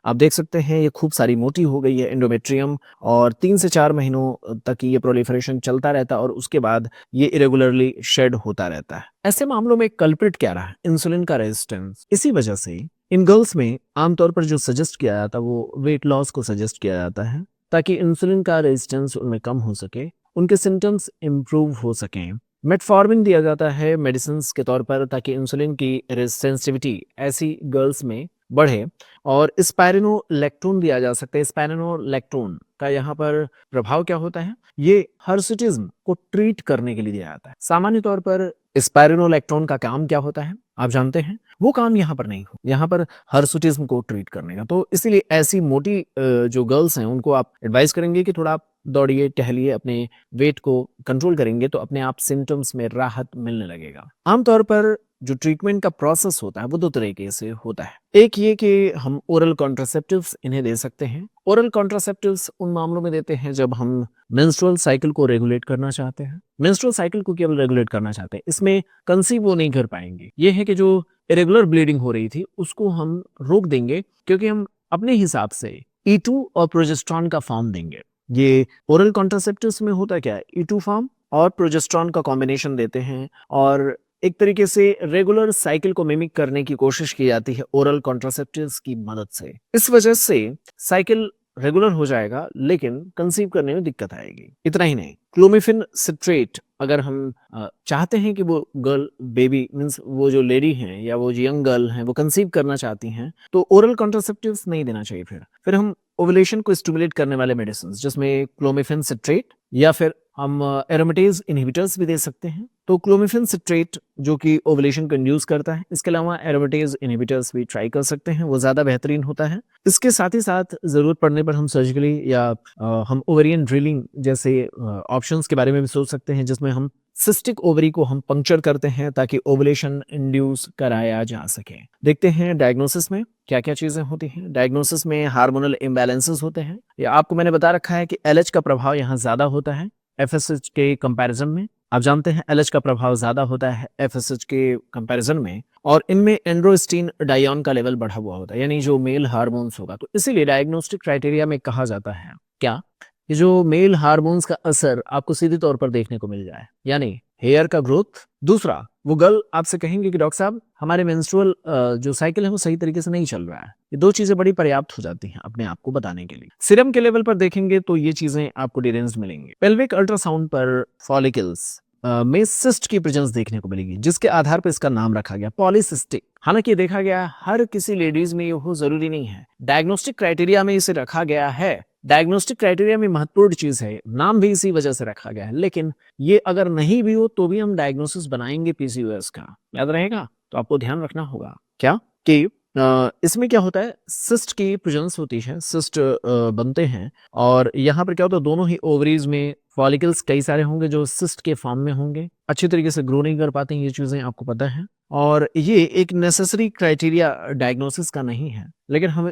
आप देख सकते हैं ये खूब सारी मोटी हो गई है एंडोमेट्रियम, और 3 से 4 महीनों तक ये प्रोलिफरेशन चलता रहता है और उसके बाद ये इरेगुलरली शेड होता रहता है। ऐसे मामलों में कल्प्रिट क्या रहा, इंसुलिन का रेजिस्टेंस। इसी वजह से इन गर्ल्स में आमतौर पर जो सजेस्ट किया जाता है वो वेट लॉस को सजेस्ट किया जाता है, ताकि इंसुलिन का रेजिस्टेंस उनमें कम हो सके, उनके सिम्टम्स इम्प्रूव हो सकें। मेटफॉर्मिन दिया जाता है मेडिसिन के तौर पर, ताकि इंसुलिन की सेंसिटिविटी ऐसी गर्ल्स में बढ़े और स्पाइरोनोलेक्टोन दिया जा सकता है। स्पाइरोनोलेक्टोन का यहाँ पर प्रभाव क्या होता है, ये हर्सुटिज्म को ट्रीट करने के लिए दिया जाता है। सामान्य तौर पर स्पाइरोनोलेक्टोन का काम क्या होता है आप जानते हैं, वो काम यहाँ पर नहीं हो, यहाँ पर हर्सुटिज्म को ट्रीट करने का। तो इसीलिए ऐसी मोटी जो गर्ल्स हैं उनको आप एडवाइस करेंगे कि थोड़ा आप दौड़िए, टहलिए, अपने वेट को कंट्रोल करेंगे तो अपने आप सिम्टम्स में राहत मिलने लगेगा। आमतौर पर जो ट्रीटमेंट का प्रोसेस होता है वो दो तरीके से होता है। एक ये कि हम ओरल कॉन्ट्रासेप्टिव्स इन्हें दे सकते हैं। ओरल कॉन्ट्रासेप्टिव्स उन मामलों में देते हैं जब हम मेंस्ट्रुअल साइकिल को रेगुलेट करना चाहते हैं। मेंस्ट्रुअल साइकिल को केवल रेगुलेट करना चाहते हैं, इसमें कंसीव वो नहीं कर पाएंगे। ये है कि जो इरेगुलर ब्लीडिंग हो रही थी उसको हम रोक देंगे, क्योंकि हम अपने हिसाब से E2 और प्रोजेस्टेरॉन का फॉर्म देंगे। ये ओरल कॉन्ट्रासेप्टिव्स में होता क्या है, E2 फॉर्म और प्रोजेस्टेरॉन का कॉम्बिनेशन देते हैं और एक तरीके से रेगुलर साइकिल को मिमिक करने की कोशिश की जाती है ओरल कॉन्ट्रासेप्टिव्स की मदद से। इस वजह से साइकिल रेगुलर हो जाएगा लेकिन कंसीव करने में दिक्कत आएगी। इतना ही नहीं, क्लोमिफेन सिट्रेट अगर हम चाहते हैं कि वो गर्ल बेबी मींस वो जो लेडी हैं या वो जो यंग गर्ल हैं वो कंसीव करना चाहती हैं तो ओरल कॉन्ट्रासेप्टिव्स नहीं देना चाहिए। फिर हम ओवुलेशन को स्टिमुलेट करने वाले मेडिसिन जिसमें क्लोमिफेन सिट्रेट या फिर हम एरोमेटेज इनहिबिटर्स भी दे सकते हैं। तो क्लोमिफेन सिट्रेट जो कि ओवुलेशन को इंड्यूस करता है, इसके अलावा एरोमेटेज इनहिबिटर्स भी ट्राई कर सकते हैं, वो ज्यादा बेहतरीन होता है। इसके साथ ही साथ जरूरत पड़ने पर हम सर्जिकली या हम ओवेरियन ड्रिलिंग जैसे ऑप्शंस के बारे में भी सोच सकते हैं, जिसमें हम सिस्टिक ओवरी को हम पंक्चर करते हैं ताकि ओवुलेशन इंड्यूस कराया जा सके। देखते हैं डायग्नोसिस में क्या क्या चीजें होती हैं। डायग्नोसिस में हार्मोनल इम्बैलेंसेस होते हैं। या आपको मैंने बता रखा है कि LH का प्रभाव यहाँ ज्यादा होता है FSH के कंपैरिजन में। आप जानते हैं LH का प्रभाव ज्यादा होता है FSH के कंपैरिजन में, और इनमें एंड्रोस्टेन डायोन का लेवल बढ़ा हुआ होता है, यानी जो मेल हार्मोन्स होगा। तो इसीलिए डायग्नोस्टिक क्राइटेरिया में कहा जाता है क्या कि जो मेल हार्मोन्स का असर आपको सीधे तौर पर देखने को मिल जाए, यानी हेयर का ग्रोथ। दूसरा, वो गर्ल आपसे कहेंगे कि डॉक्टर साहब हमारे मेंस्ट्रुअल जो साइकिल है वो सही तरीके से नहीं चल रहा है। ये दो चीजें बड़ी पर्याप्त हो जाती हैं अपने आप को बताने के लिए। सीरम के लेवल पर देखेंगे तो ये चीजें आपको डिरेंज्ड मिलेंगी। पेल्विक अल्ट्रासाउंड पर फॉलिकल्स में सिस्ट की प्रेजेंस देखने को मिलेगी, जिसके आधार पर इसका नाम रखा गया पॉलीसिस्टिक। हालांकि देखा गया हर किसी लेडीज में ये हो जरूरी नहीं है, डायग्नोस्टिक क्राइटेरिया में इसे रखा गया है। डायग्नोस्टिक क्राइटेरिया में महत्वपूर्ण चीज है, नाम भी इसी वजह से रखा गया है। लेकिन ये अगर नहीं भी हो तो भी हम डायग्नोसिस बनाएंगे PCOS का, याद रहेगा। तो आपको ध्यान रखना होगा क्या कि इसमें क्या होता है, सिस्ट की प्रेजेंस होती है, सिस्ट बनते हैं, और यहाँ पर क्या होता है, दोनों ही ओवरीज में फॉलिकल्स कई सारे होंगे जो सिस्ट के फॉर्म में होंगे, अच्छी तरीके से ग्रो नहीं कर पाते हैं, ये चीजें आपको पता है। और ये एक नेसेसरी क्राइटेरिया डायग्नोसिस का नहीं है, लेकिन हम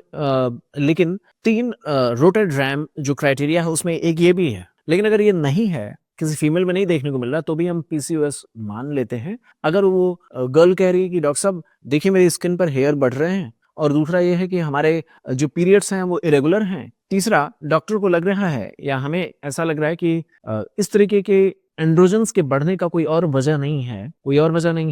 लेकिन 3 रोटेड रैम जो क्राइटेरिया है उसमें एक ये भी है। लेकिन अगर ये नहीं है, किसी फीमेल में नहीं देखने को मिल रहा, तो भी हम PCOS मान लेते हैं। अगर वो गर्ल कह रही है कि डॉक्टर साहब देखिए मेरी स्किन पर हेयर बढ़ रहे हैं, और दूसरा ये है कि हमारे जो पीरियड्स हैं वो इरेगुलर हैं, तीसरा डॉक्टर को लग रहा है या हमें ऐसा लग रहा है कि इस तरीके के एंड्रोजन्स के बढ़ने का कोई और वजह नहीं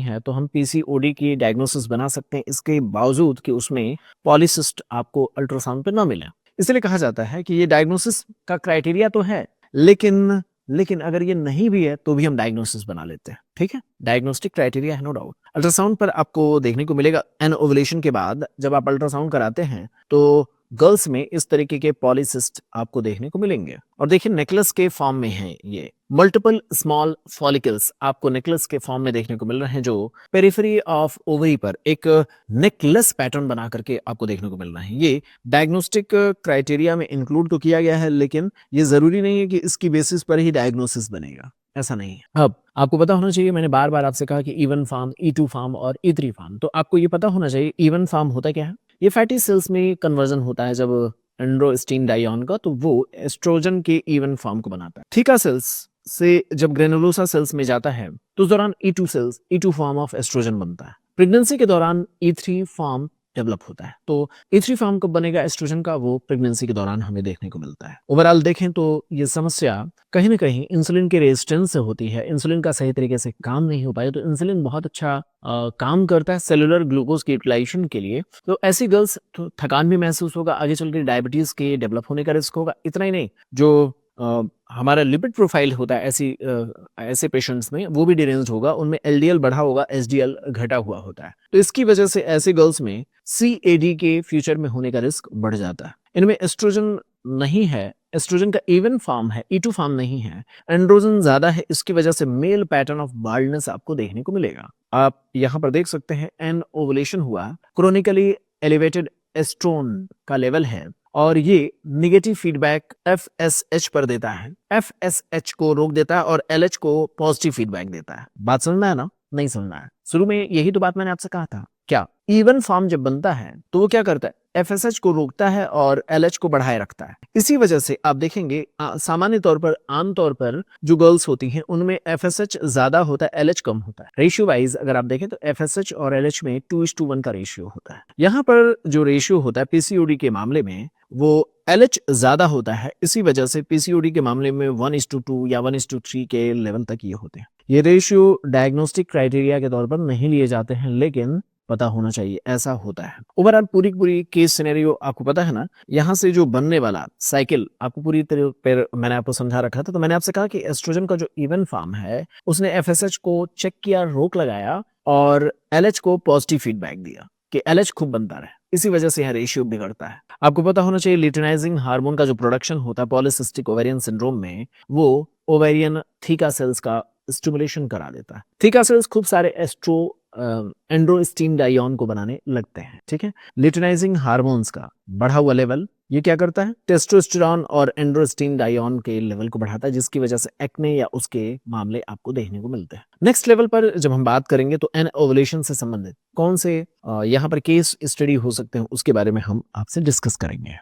है, तो हम PCOD की डायग्नोसिस बना सकते हैं, इसके बावजूद कि उसमें पॉलीसिस्ट आपको अल्ट्रासाउंड पे ना मिले। इसलिए कहा जाता है कि ये डायग्नोसिस का क्राइटेरिया तो है, लेकिन अगर ये नहीं भी है तो भी हम डायग्नोसिस बना लेते हैं। ठीक है, डायग्नोस्टिक क्राइटेरिया है, नो डाउट। अल्ट्रासाउंड पर आपको देखने को मिलेगा एन ओवुलेशन के बाद जब आप अल्ट्रासाउंड कराते हैं तो गर्ल्स में इस तरीके के पॉलीसिस्ट आपको देखने को मिलेंगे। और देखिए नेकलेस के फॉर्म में है, ये मल्टीपल स्मॉल फॉलिकल्स आपको नेकलेस के फॉर्म में देखने को मिल रहे हैं, जो पेरिफेरी ऑफ ओवरी पर एक नेकलेस पैटर्न बना करके आपको देखने को मिल रहा है। ये डायग्नोस्टिक क्राइटेरिया में इंक्लूड तो किया गया है, लेकिन ये जरूरी नहीं है कि इसकी बेसिस पर ही डायग्नोसिस बनेगा, ऐसा नहीं है। अब आपको पता होना चाहिए, मैंने बार बार आपसे कहा कि E1 फॉर्म, E2 फॉर्म और E3 फॉर्म, तो आपको ये पता होना चाहिए E1 फॉर्म होता क्या है। ये फैटी सेल्स में कन्वर्जन होता है जब एंड्रोस्टेन डायोन का, तो वो एस्ट्रोजन के E1 फॉर्म को बनाता है। थीका सेल्स से जब ग्रेनुलोसा सेल्स में जाता है तो उस दौरान E2 फॉर्म ऑफ एस्ट्रोजन बनता है। प्रेगनेंसी के दौरान E3 फॉर्म डेवलप होता है। तो E3 फॉर्म कब बनेगा एस्ट्रोजन का, वो प्रेगनेंसी के दौरान हमें देखने को मिलता है। ओवरऑल देखें तो ये समस्या कहीं ना कहीं इंसुलिन के रेजिस्टेंस से होती है। इंसुलिन का सही तरीके से काम नहीं हो पाया, तो इंसुलिन बहुत अच्छा काम करता है सेलुलर ग्लूकोज की यूटिलाइजेशन के लिए। तो ऐसी गर्ल्स तो थकान भी महसूस होगा, आगे चल के डायबिटीज के डेवलप होने का रिस्क होगा। इतना ही नहीं, जो हमारा लिपिड प्रोफाइल होता है ऐसे पेशेंट्स में वो भी डिरेंज्ड होगा, उनमें एलडीएल बढ़ा होगा, एसडीएल घटा हुआ होता है। तो इसकी वजह से ऐसे गर्ल्स में सीएडी के फ्यूचर में होने का रिस्क बढ़ जाता है। इनमें एस्ट्रोजन नहीं है, एस्ट्रोजन का इवन फॉर्म है, E2 फॉर्म नहीं है, एंड्रोजन ज्यादा है, इसकी वजह से मेल पैटर्न ऑफ बाल्डनेस आपको देखने को मिलेगा। आप यहाँ पर देख सकते हैं एन ओवुलेशन हुआ, क्रोनिकली एलिवेटेड एस्ट्रोन का लेवल है और ये निगेटिव फीडबैक FSH पर देता है, FSH को रोक देता है और LH को पॉजिटिव फीडबैक देता है। बात समझना है ना? नहीं समझना है? शुरू में यही तो बात मैंने आपसे कहा था। क्या इवन फॉर्म जब बनता है तो वो क्या करता है? FSH को रोकता है और LH को बढ़ाए रखता है। इसी वजह से आप देखेंगे सामान्य तौर पर, आमतौर पर जो गर्ल्स होती हैं उनमें FSH ज्यादा होता है, LH कम होता है। रेशियो वाइज अगर आप देखें तो FSH और LH में 2:1 का रेशियो होता है। यहाँ पर जो रेशियो होता है पीसीओडी के मामले में वो LH ज्यादा होता है, इसी वजह से पीसीओडी के मामले में 1:2 या 1:3 के लेवल तक ये होते हैं। ये रेशियो डायग्नोस्टिक क्राइटेरिया के तौर पर नहीं लिए जाते हैं, लेकिन पता होना चाहिए ऐसा होता है। ओवरऑल पूरी केस सिनेरियो आपको पता है ना, यहाँ से जो बनने वाला साइकिल आपको पूरी तरह पर मैंने आपको समझा रखा था। तो मैंने आपसे कहा कि एस्ट्रोजन का जो इवन फॉर्म है उसने FSH को चेक किया, रोक लगाया और LH को पॉजिटिव फीडबैक दिया कि LH खूब बनता रहे, इसी वजह से यह रेशियो बिगड़ता है। आपको पता होना चाहिए ल्यूटिनाइजिंग हार्मोन का जो प्रोडक्शन होता है पॉलीसिस्टिक ओवेरियन सिंड्रोम में, वो ओवेरियन थीका सेल्स का स्टिमुलेशन करा देता है। थीका सेल्स खूब सारे एंड्रोस्टीन डाइऑन को बनाने लगते हैं, ठीक है। ल्यूटिनाइजिंग हार्मोन्स का बढ़ा हुआ लेवल ये क्या करता है? टेस्टोस्टेरोन और एंड्रोस्टीन डाइऑन के लेवल को बढ़ाता है, जिसकी वजह से एक्ने या उसके मामले आपको देखने को मिलते हैं। नेक्स्ट लेवल पर जब हम बात करेंगे तो एन ओवुलेशन से संबंधित कौन से यहाँ पर केस स्टडी हो सकते हैं उसके बारे में हम आपसे डिस्कस करेंगे।